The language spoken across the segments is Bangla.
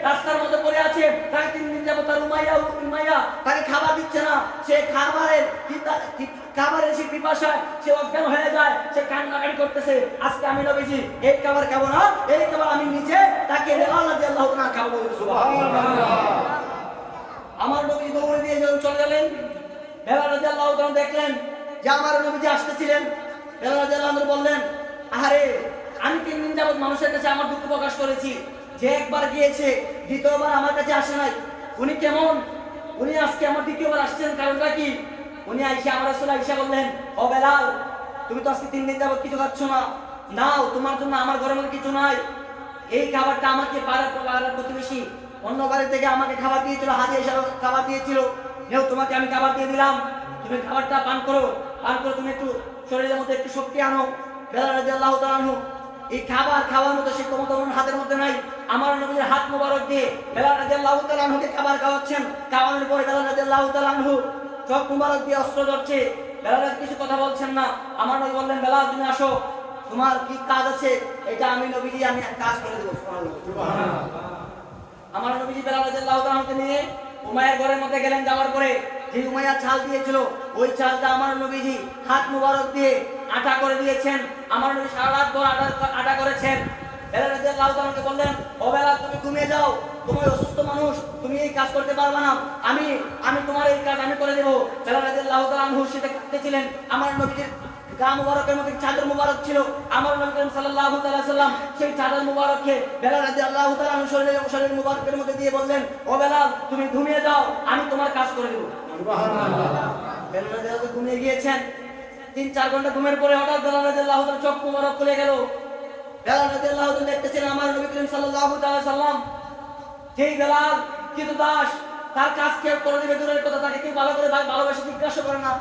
রাস্তার মধ্যে পড়ে আছে, তাকে 3 দিন যাবত তার উমাইয়া তাকে খাবার দিচ্ছে না। সে খাবারের সে পিপাসায় সে অজ্ঞান হয়ে যায়, সে কান্নাকাটি করতেছে। আজকে আমি নবীজি এই খাবার খাবো না, এই খাবার আমি নিজে তাকে বেলাল রাদিয়াল্লাহু তাআলা খাবো। সুবহানাল্লাহ। আমার নবী দৌড়ে দিয়ে যখন চলে গেলেন, বেলাল রাদিয়াল্লাহু তাআলা দেখলেন যে আমার নবীজি আসতেছিলেন। বেলাল রাদিয়াল্লাহু তাআলা বললেন, আরে আমি 3 দিন যাবত মানুষের কাছে আমার দুঃখ প্রকাশ করেছি, যে একবার গিয়েছে দ্বিতীয়বার আমার কাছে আসে নাই, উনি কেমন? উনি আজকে আমার দ্বিতীয়বার আসছেন, কারণটা কি? উনি আইসা আমার রাসূল আইসা বললেন, ও বেলাল, তুমি তো আজকে 3 দিন যাবত কিছু খাচ্ছ না, নাও তোমার জন্য আমার ঘরের মধ্যে কিছু নাই। এই খাবারটা আমাকে পাড়ার প্রতিবেশী অন্য বাড়ি থেকে আমাকে খাবার দিয়েছিল, হাদিয়া হিসাবে খাবার দিয়েছিল, নেও তোমাকে আমি খাবার দিয়ে দিলাম, তুমি খাবারটা পান করো, তুমি একটু শরীরের মধ্যে একটু শক্তি আনো। বেলাল রাদিয়াল্লাহু তাআলা আনহু এই খাবার খাওয়ার মতো সে ক্ষমতা ওনার হাতের মধ্যে নাই। আমার নবীর হাত মোবারক দিয়ে বেলাল রাদিয়াল্লাহু তাআলা আনহুকে খাবার খাওয়াচ্ছেন। খাওয়ানোর পরে বেলাল রাদিয়াল্লাহু তাআলা আনহু চোখ মোবারক দিয়ে অস্ত্র ধরছে, বেলাল কিছু কথা বলছেন না। আমার নবী বললেন, বেলাল তুমি আসো, তোমার কি কাজ আছে এটা আমি নবীজি আমি কাজ করে দেবো। সুবহানাল্লাহ। আমার নবীজি বেলাল রাদিয়াল্লাহু তাআলা আনহুকে নিয়ে উমাইয়ার ঘরের মধ্যে গেলেন। যাওয়ার পরে যে উমাইয়া চাল দিয়েছিল, ওই চালটা আমার নবীজি হাত মোবারক দিয়ে আটা করে দিয়েছেন। আমার নবী সারা রাত ভর আটা করেছেন। বেলাল রাদিয়াল্লাহু তাআলা আনহুকে বললেন, ও বেলাল তুমি ঘুমিয়ে যাও, তুমি অসুস্থ মানুষ, তুমি এই কাজ করতে পারবে না, আমি তোমার এই কাজ আমি করে দেব। বেলাল রাদিয়াল্লাহু তাআলা আনহু সেটা করতেছিলেন। আমার নবীজির গা মুবারকের মধ্যে চাদর মুবারক ছিল। আমার নবী করিম সাল্লাল্লাহু তাআলা সাল্লাম সেই চাদর মুবারককে বেলাল রাদিয়াল্লাহু তাআলা আনহু শরীর মুবারকের মধ্যে দিয়ে বললেন, ও বেলাল তুমি ঘুমিয়ে যাও, আমি তোমার কাজ করে দেব। সুবহানাল্লাহ। বেলাল রাদিয়াল্লাহু ঘুমিয়ে গিয়েছেন। 3-4 ঘন্টা ঘুমের পরে হঠাৎ বেলাল রাদিয়াল্লাহু তাআলা চোখ মুবারক খুলে গেল। বেলাল রাদিয়াল্লাহু তাআলা দেখতেছেন আমার নবী করিম সাল্লাল্লাহু তাআলা সাল্লাম, যেই বেলাল কিন্তু দাস, তার কাজ কেউ করে দিবে দূরের কথা, তাকে কেউ ভালো করে ভালোবাসে জিজ্ঞাসা করে না।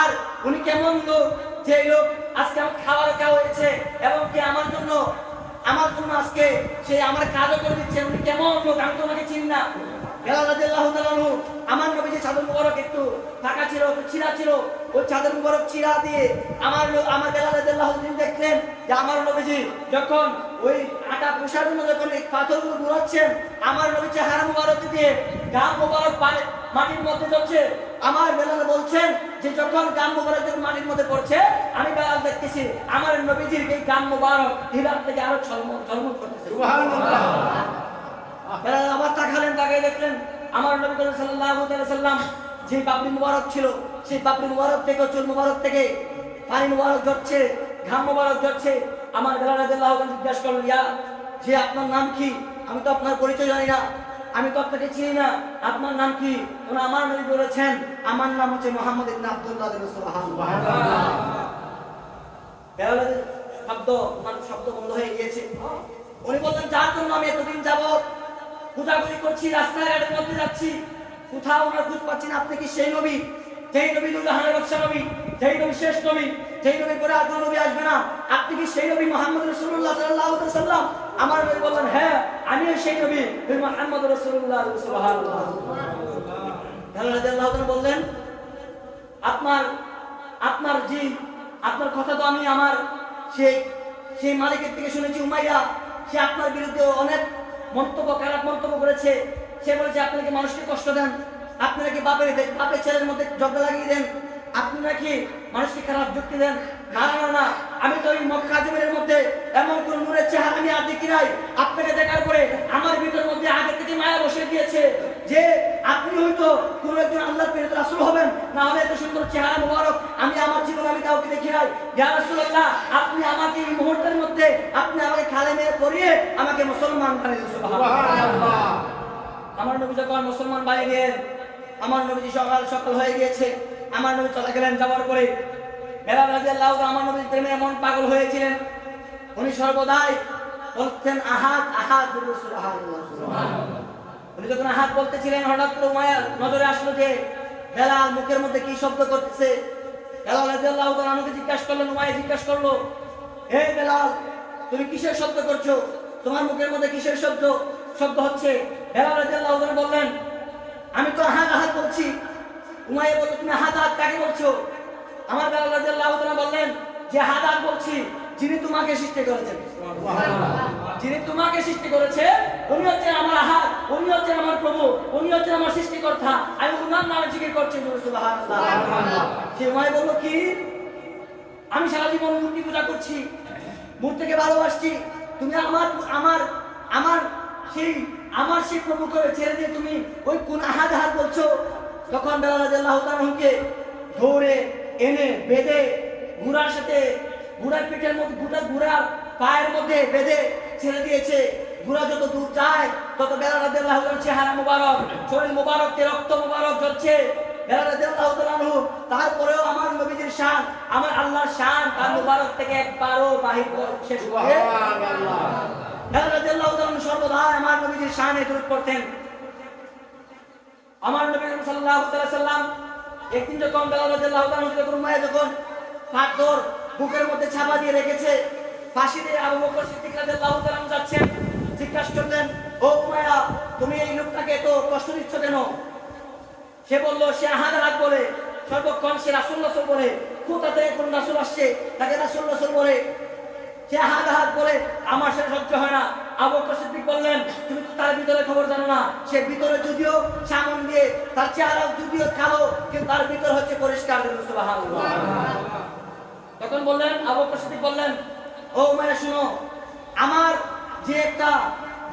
আর উনি কেমন লোক, যে লোক আজকে আমার খাবার খাওয়া হয়েছে এবং কি আমার জন্য আজকে সে আমার কাজও করে দিচ্ছে, উনি কেমন লোক, আমি তো ওনাকে চিনি না। বেলাল রাদিয়াল্লাহু তাআলা আনহু আমার নবীজি চাদর মুবারক একটু ফাঁকা ছিল, একটু ছিঁড়া ছিল, ওই চাদর মুবারক ছিঁড়া দিয়ে আমার বেলাল রাদিয়াল্লাহু তাআলা দেখলেন যে আমার নবীজি যখন ওই আটা পোষার জন্য যখন এই পাথরগুলো ঘুরাচ্ছেন, আমার নবী চেহারা মুবারক দিয়ে গাম মুবারক মাটির মধ্যে যাচ্ছে। আমার বেলাল বলছেন যে যখন গাম মুবারক যখন মাটির মধ্যে পড়ছে, আমি বেলাল দেখতেছি আমার নবীজির এই গাম মুবারক হীরার থেকে আরো ঝলমল করতেছে। সুবহানাল্লাহ। বেলাল আবার তাকালেন, তাকিয়ে দেখলেন আমার নবী করিম সাল্লাল্লাহু আলাইহি ওয়াসাল্লাম যে পাপড়ি মুবারক ছিল, সেই পাপড়ি মুবারক থেকে চুল মুবারক থেকে পানি মুবারক ঝরছে, ঘাম মুবারক ঝরছে। আমার বেলাল রাদিয়াল্লাহু তাআলা জিজ্ঞাসা করলেন, ইয়া যে আপনার নাম কি? আমি তো আপনার পরিচয় জানি না, আমি তো আপনাকে চিনি না, আপনার নাম কি? আমার নবী বলেছেন, আমার নাম হচ্ছে মুহাম্মদ ইবনে আব্দুল্লাহ। সুবহানাল্লাহ। বেলালের শব্দ বন্ধ হয়ে গিয়েছে। উনি বললেন, যার জন্য আমি এতদিন যাবত খোঁজাখুঁজি করছি, রাস্তাঘাটের মধ্যে যাচ্ছি, কোথাও আমরা খুঁজ পাচ্ছি না, আপনি কি সেই নবী, যেই নবী দুজাহানের বাদশা নবী, যেই নবী শেষ নবী, যেই নবী পরে আর কোনো নবী আসবে না, আপনি কি সেই নবী মুহাম্মদ রাসূলুল্লাহ সাল্লাল্লাহু আলাইহি ওয়াসাল্লাম? আমার নবী বললেন, হ্যাঁ আমিও সেই নবী, মুহাম্মদ রাসূলুল্লাহ। সুবহানাল্লাহ। বেলাল রাদিয়াল্লাহু তাআলা বললেন, আপনার কথা তো আমি আমার সেই মালিকের থেকে শুনেছি, উমাইয়া, সে আপনার বিরুদ্ধে অনেক খারাপ মন্তব্য করেছে। সে বলেছে আপনি নাকি মানুষকে কষ্ট দেন, আপনি নাকি বাপের ছেলের মধ্যে ঝগড়া লাগিয়ে দেন, আপনি নাকি মানুষকে খারাপ যুক্তি দেন। না না না, আমি তো এই মক্কা জমিনের মধ্যে এমন কোন নূরের চেহারা আমি আর দেখি নাই। আপনাকে দেখার পরে আমার ভিতরের মধ্যে আগে থেকে মায়া বসে গিয়েছে যে আপনি হয়তো কোন একজন আল্লাহর প্রেরিত রাসূল হবেন, না হলে এত সুন্দর চেহারা মোবারক আমি আমার জীবনে আমি কাউকে দেখি নাই। ইয়া রাসূলুল্লাহ, আপনি আমাকে এই মুহূর্তের মধ্যে আপনি আমাকে কালেমে পড়িয়ে আমাকে মুসলমান বানিয়ে দিন। সুবহানাল্লাহ। আমার নবী যখন মুসলমান বানিয়ে দিলেন, আমার নবী সকাল হয়ে গিয়েছে, আমার নবী চলে গেলেন। যাওয়ার পরে বেলাল রাদিয়াল্লাহু তাআলা আমার নবীর প্রেমে এমন পাগল হয়েছিলেন, উনি সর্বদাই বলতেন আহাদ আহাদ। সুবহানাল্লাহ। উনি যখন আহাদ বলতেছিলেন, হঠাৎ করে উমাইয়ার নজরে আসলো যে বেলাল মুখের মধ্যে কি শব্দ করতেছে। বেলাল রাদিয়াল্লাহু তাআলা আমাকে জিজ্ঞাসা করলেন, উমাইয়া জিজ্ঞাসা করলো, হে বেলাল, তুমি কিসের শব্দ করছো? তোমার মুখের মধ্যে কিসের শব্দ হচ্ছে? বেলাল রাদিয়াল্লাহু তাআলা বললেন, আমি তো আহাদ আহাদ বলছি। উমাইয়া বলল, তুমি আহাদ আহাদ কাকে বলছো? আমার বেলাল রাদিয়াল্লাহু তাআলা বললেন, যে আহাদ আহাদ বলছি যিনি তোমাকে সৃষ্টি করেছেন। যিনি তোমাকে সৃষ্টি করেছে উনি হচ্ছে আমার আহাদ। হচ্ছেন আমার প্রভু, উনি হচ্ছেন আমার সৃষ্টিকর্তা, আমি উনার নামে জিকির করছি। সুবহানাল্লাহ। সে মাই বললো কি, আমি সারা জীবন মূর্তি পূজা করছি, মূর্তিকে ভালোবাসছি, তুমি আমার আমার আমার সেই প্রভুকে ছেড়ে দিয়ে তুমি ওই কোন আহাদ বলছো? তখন বেলাল রাদিয়াল্লাহু তাআলাকে ধরে এনে বেঁধে ঘোড়ার সাথে, ঘোড়ার পিঠের মধ্যে, ঘোড়ার পায়ের মধ্যে বেঁধে ছেড়ে দিয়েছে। ঘোড়া যত দূর যায় তত বেলাল রাদিয়াল্লাহু তাআলার চেহারা মুবারক, শরীর মুবারককে রক্ত মুবারক ঝরছে। বেলাল রাদিয়াল্লাহু তাআলা তারপরেও আমার নবীজির শান, আমার আল্লাহর শান তার মুবারক থেকে একবারও বাহির শেষ করে সুবহানাল্লাহ। বেলাল রাদিয়াল্লাহু তাআলা সর্বদা আমার নবীজির শানে দরুদ পড়তেন। আমার নবী সাল্লাল্লাহু আলাইহি সাল্লাম একদিন যখন বেলাল রাদিয়াল্লাহু তাআলা উম্মায়ে যখন পাথর বুকের মধ্যে চাপা দিয়ে রেখেছে, ফাঁসি দিয়ে আবু বকর সিদ্দিক রাদিয়াল্লাহু তাআলা যাচ্ছেন, জিজ্ঞাসা করলেন, ও উমাইয়া, তুমি এই লোকটাকে এত কষ্ট দিচ্ছ কেন? সে বলল, সে আহাদ বলে, সর্বক্ষণ সে রাসূলুল্লাহ বলে, কোথা থেকে কোন রাসূল আসছে তাকে রাসূলুল্লাহ বলে, সে আহাদ বলে, আমার সাথে সহ্য হয় না। আবু বকর সিদ্দিক বললেন, তুমি তো তার ভিতরে খবর জানো না, সে ভিতরে যদিও সামন দিয়ে, তার চেহারা যদিও কালো, কিন্তু তার ভিতর হচ্ছে পরিষ্কার। সুবহানাল্লাহ। তখন বললেন, আবু বকর সিদ্দিক বললেন, ও উমাইয়া শুনো, আমার যে একটা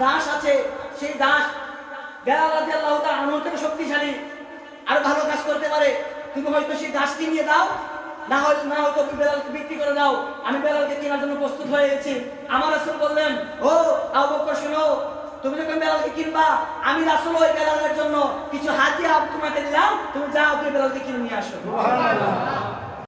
দাস আছে, সেই দাস বেলাল রাদিয়াল্লাহু তাআলা আনহু থেকে শক্তিশালী, আর ভালো কাজ করতে পারে। তুমি হয়তো সেই দাসকে নিয়ে দাও, না হয়তো বেলালকে বিক্রি করে দাও, আমি বেলালকে কেনার জন্য প্রস্তুত হয়ে গেছি। আমার রাসূল বললেন, ও আবু বকর শুনো, তুমি যখন বেলালকে কিনবা, আমি রাসূল ওই বেলালের জন্য কিছু হাদিয়া তোমাকে দিলাম, তুমি যাও, তুমি বেলালকে কিনে নিয়ে আসো। সুবহানাল্লাহ।